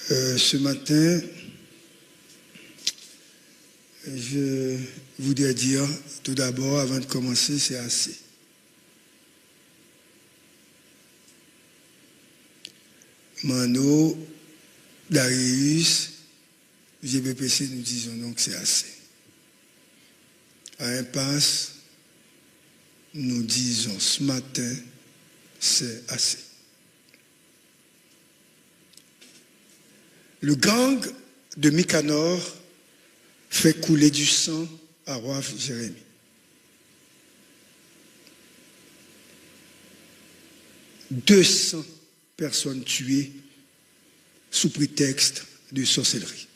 Ce matin, je voudrais dire tout d'abord, avant de commencer, c'est assez. Mano, Darius, GBPC, nous disons donc c'est assez. À impasse, nous disons ce matin, c'est assez. Le gang de Micanor fait couler du sang à Roif Jérémie. « 200 personnes tuées sous prétexte de sorcellerie.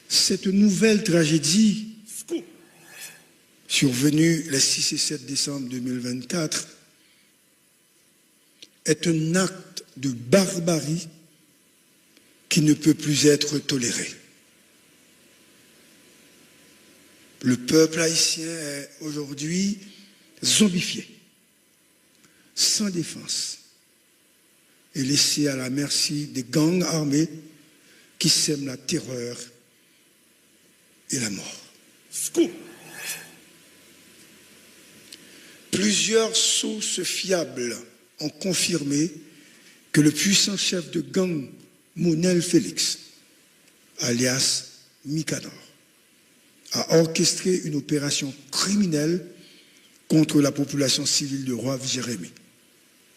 Cette nouvelle tragédie, survenue les 6 et 7 décembre 2024, est un acte de barbarie qui ne peut plus être toléré. Le peuple haïtien est aujourd'hui zombifié, sans défense, et laissé à la merci des gangs armés qui sèment la terreur et la mort. Plusieurs sources fiables ont confirmé que le puissant chef de gang Mounel Félix, alias Micanor, a orchestré une opération criminelle contre la population civile de Roif Jérémie.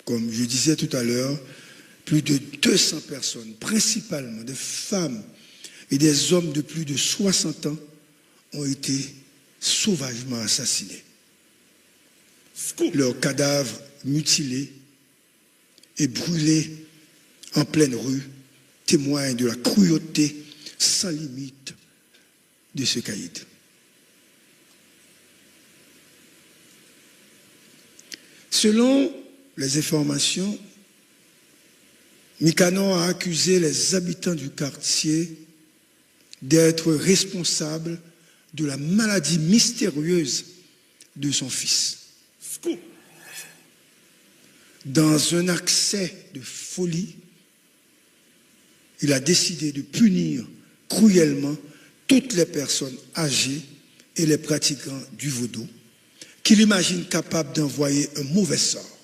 Comme je disais tout à l'heure, plus de 200 personnes, principalement des femmes et des hommes de plus de 60 ans, ont été sauvagement assassinés. Leurs cadavres mutilés et brûlés en pleine rue témoignent de la cruauté sans limite de ce caïd. Selon les informations, Micanor a accusé les habitants du quartier d'être responsables de la maladie mystérieuse de son fils. Dans un accès de folie, il a décidé de punir cruellement toutes les personnes âgées et les pratiquants du vaudou qu'il imagine capables d'envoyer un mauvais sort.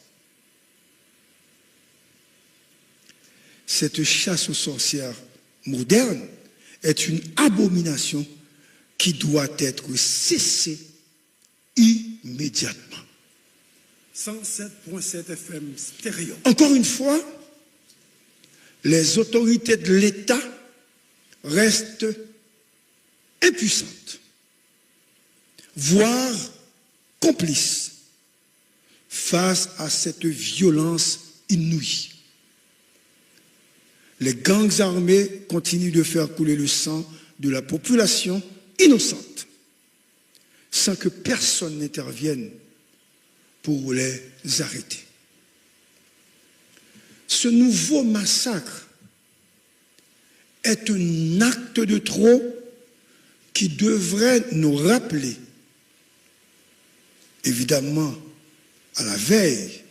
Cette chasse aux sorcières moderne est une abomination qui doit être cessée immédiatement. 107.7 FM stéréo. Encore une fois, les autorités de l'État restent impuissantes, voire complices face à cette violence inouïe. Les gangs armés continuent de faire couler le sang de la population innocente, sans que personne n'intervienne pour les arrêter. Ce nouveau massacre est un acte de trop qui devrait nous rappeler, évidemment, à la veille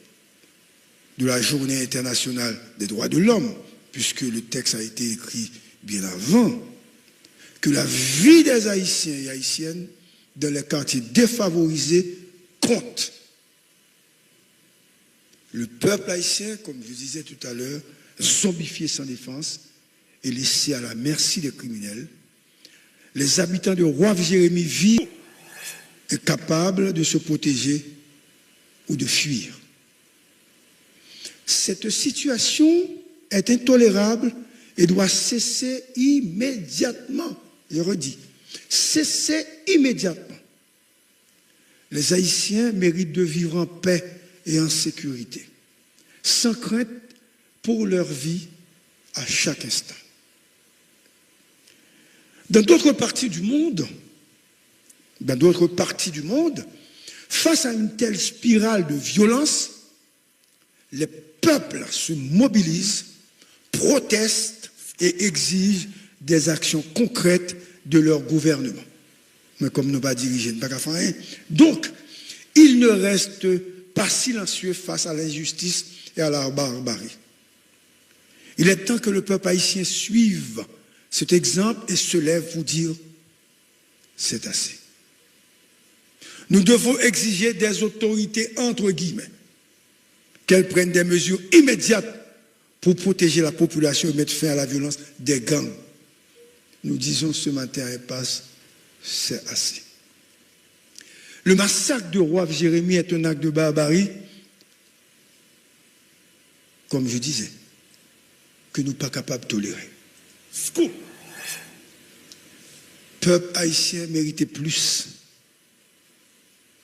de la Journée internationale des droits de l'homme, puisque le texte a été écrit bien avant, que la vie des Haïtiens et Haïtiennes dans les quartiers défavorisés compte. Le peuple haïtien, comme je disais tout à l'heure, zombifié sans défense et laissé à la merci des criminels. Les habitants de Roif Jérémie vivent incapables de se protéger ou de fuir. Cette situation est intolérable et doit cesser immédiatement. Je redis, cesser immédiatement. Les Haïtiens méritent de vivre en paix et en sécurité, sans crainte pour leur vie à chaque instant. Dans d'autres parties du monde, face à une telle spirale de violence, les peuples se mobilisent, protestent et exigent des actions concrètes de leur gouvernement. Mais comme nous ne pas diriger, nous ne pas faire rien. Donc, ils ne restent pas silencieux face à l'injustice et à la barbarie. Il est temps que le peuple haïtien suive cet exemple et se lève pour dire c'est assez. Nous devons exiger des autorités, entre guillemets, qu'elles prennent des mesures immédiates pour protéger la population et mettre fin à la violence des gangs. Nous disons ce matin à Impasse, c'est assez. Le massacre de Roi Jérémie est un acte de barbarie, comme je disais, que nous ne sommes pas capables de tolérer. Scoop. Peuple haïtien méritait plus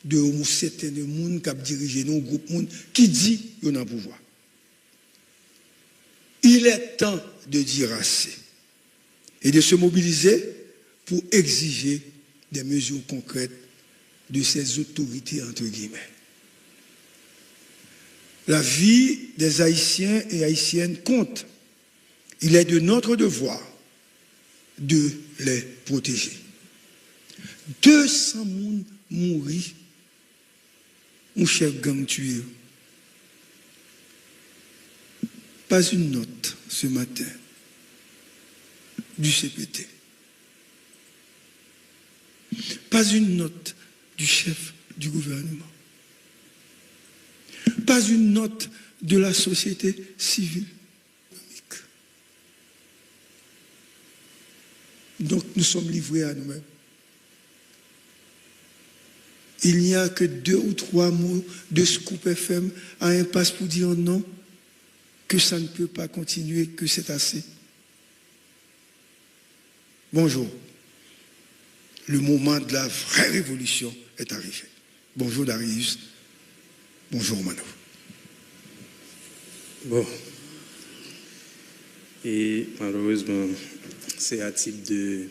de certains monde qui dirigent nos groupes monde qui dit qu'ils ont un pouvoir. Il est temps de dire assez et de se mobiliser pour exiger des mesures concrètes de ces autorités, entre guillemets. La vie des Haïtiens et Haïtiennes compte. Il est de notre devoir de les protéger. 200 personnes mourir, mon chef gang tué. Pas une note ce matin du CPT. Pas une note du chef du gouvernement. Pas une note de la société civile. Donc nous sommes livrés à nous-mêmes. Il n'y a que 2 ou 3 mots de Scoop FM à Impasse pour dire non, que ça ne peut pas continuer, que c'est assez. Bonjour. Le moment de la vraie révolution est arrivé. Bonjour Darius. Bonjour Mano. Bon. Et malheureusement, c'est un type de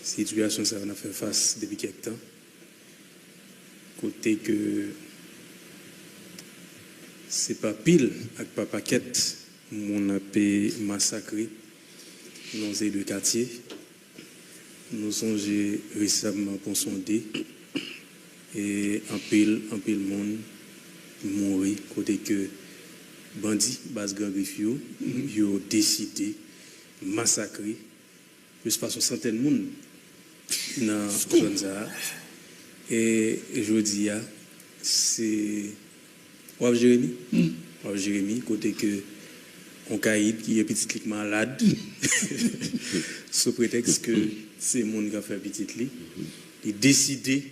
situation que ça on a fait face depuis quelques temps. Côté que c'est pas pile avec pas paquette, on a pu massacrer dans ces 2 quartiers. Nous songeons récemment pour sonder et un pile monde mourir côté que bandits base grand griffio ils ont décidé massacrer plus pas 60 de monde dans zone ça et je dis c'est Wab Jérémie côté que on caïd qui est petit malade sous prétexte que c'est monde qui a fait petit lit il décidé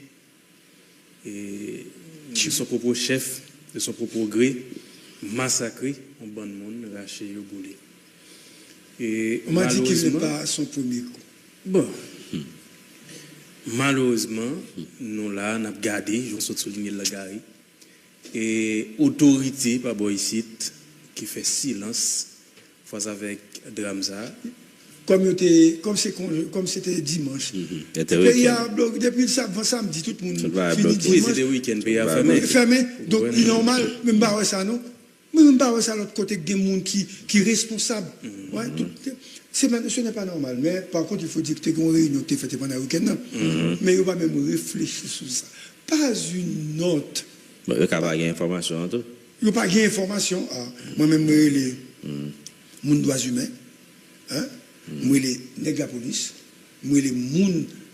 et de son propre chef de son propre gré massacrer un bon monde raché au boulet et on m'a dit qu'il n'est pas son premier coup. Bon malheureusement nous là on a gardé j'en saute souligner la gare et autorité par ici qui fait silence face avec Dramza comme c'était dimanche. Il y a depuis le samedi tout le monde fini dimanche. Oui, c'était week-end fermé donc il est normal même pas ça non même pas ça l'autre côté des monde qui est responsable. Ouais, ce n'est pas normal mais par contre il faut dire que tu as une réunion tu fait pendant le week-end mais il va même réfléchir sur ça. Pas une note. Il n'y a pas d'information. Il n'y a pas d'information. Moi-même, les droits humains, moi, les nègres de la police, moi, les gens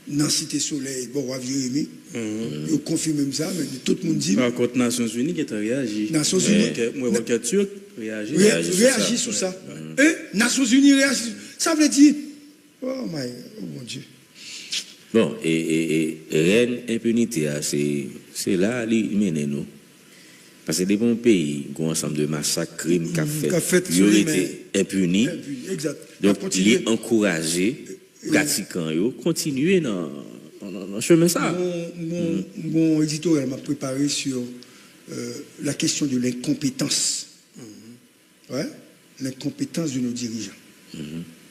dans la Cité Soleil, bon, Roi Jérémie, ils confirment ça, mais tout le monde dit. Par contre, Nations Unies qui a réagi. Nations Unies. Moi, le Turc réagit sur ça. Et Nations Unies réagit. Ça veut dire, oh mon Dieu. Bon, et reine impunité, c'est là qu'il mène nous. Parce que des bons pays, qui ont un ensemble de massacres, crimes, qu'a fait, ils ont été impunis. Exact. Donc, ils ont encouragé, pratiquants, continuer dans le chemin ça. Mon éditorial m'a préparé sur la question de l'incompétence. Ouais? L'incompétence de nos dirigeants.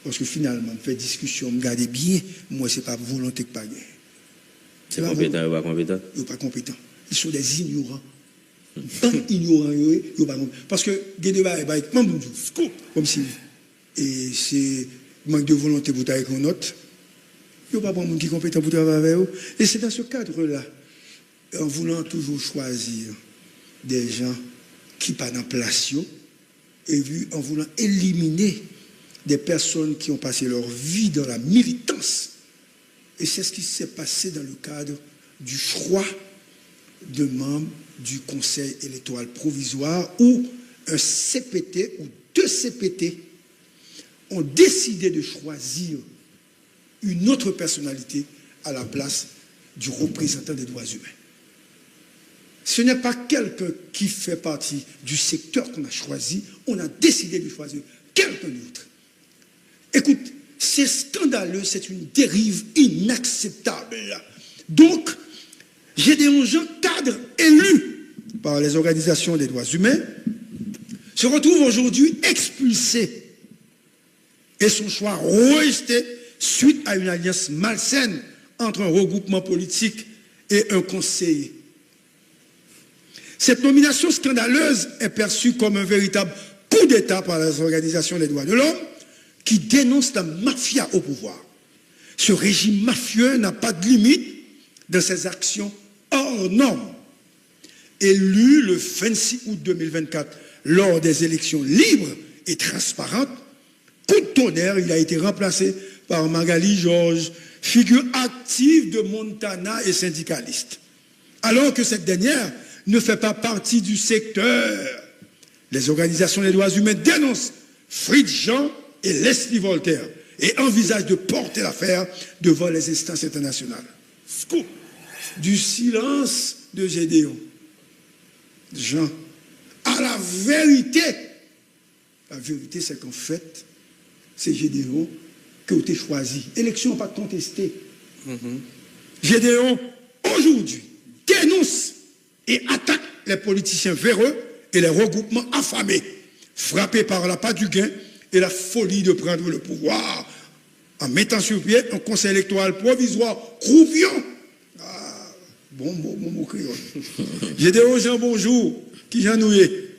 Parce que finalement, on fait discussion, on regarde bien, moi, ce n'est pas volonté que pas gagner. C'est compétent ou pas compétent? Ils ne sont pas compétents. Ils sont des ignorants. Ignorants, ils ne sont pas compétents. Parce que, comme si, et c'est manque de volonté pour travailler avec un autre, il n'y a pas de monde qui est compétent pour travailler avec eux. Et c'est dans ce cadre-là, en voulant toujours choisir des gens qui ne sont pas dans place, en voulant éliminer des personnes qui ont passé leur vie dans la militance. Et c'est ce qui s'est passé dans le cadre du choix de membres du Conseil électoral provisoire où un CPT ou deux CPT ont décidé de choisir une autre personnalité à la place du représentant des droits humains. Ce n'est pas quelqu'un qui fait partie du secteur qu'on a choisi, on a décidé de choisir quelqu'un d'autre. Écoute, c'est scandaleux, c'est une dérive inacceptable. Donc, Gédéon Jean, cadre élu par les organisations des droits humains, se retrouve aujourd'hui expulsé et son choix rejeté suite à une alliance malsaine entre un regroupement politique et un conseiller. Cette nomination scandaleuse est perçue comme un véritable coup d'État par les organisations des droits de l'homme qui dénoncent la mafia au pouvoir. Ce régime mafieux n'a pas de limite dans ses actions hors normes. Élu le 26 août 2024 lors des élections libres et transparentes, coup de tonnerre, il a été remplacé par Magali Georges, figure active de Montana et syndicaliste. Alors que cette dernière ne fait pas partie du secteur. Les organisations des droits humains dénoncent Fritz Jean et Leslie Voltaire et envisagent de porter l'affaire devant les instances internationales. Scoop du silence de Gédéon Jean à la vérité. La vérité, c'est qu'en fait, c'est Gédéon qui a été choisi. Élection pas contestée. Gédéon, aujourd'hui, dénonce et attaque les politiciens véreux et les regroupements affamés, frappés par la patte du gain et la folie de prendre le pouvoir, en mettant sur pied un conseil électoral provisoire croupion. Ah, bon, créole. Gédéon Jean, bonjour. Qui j'en oué?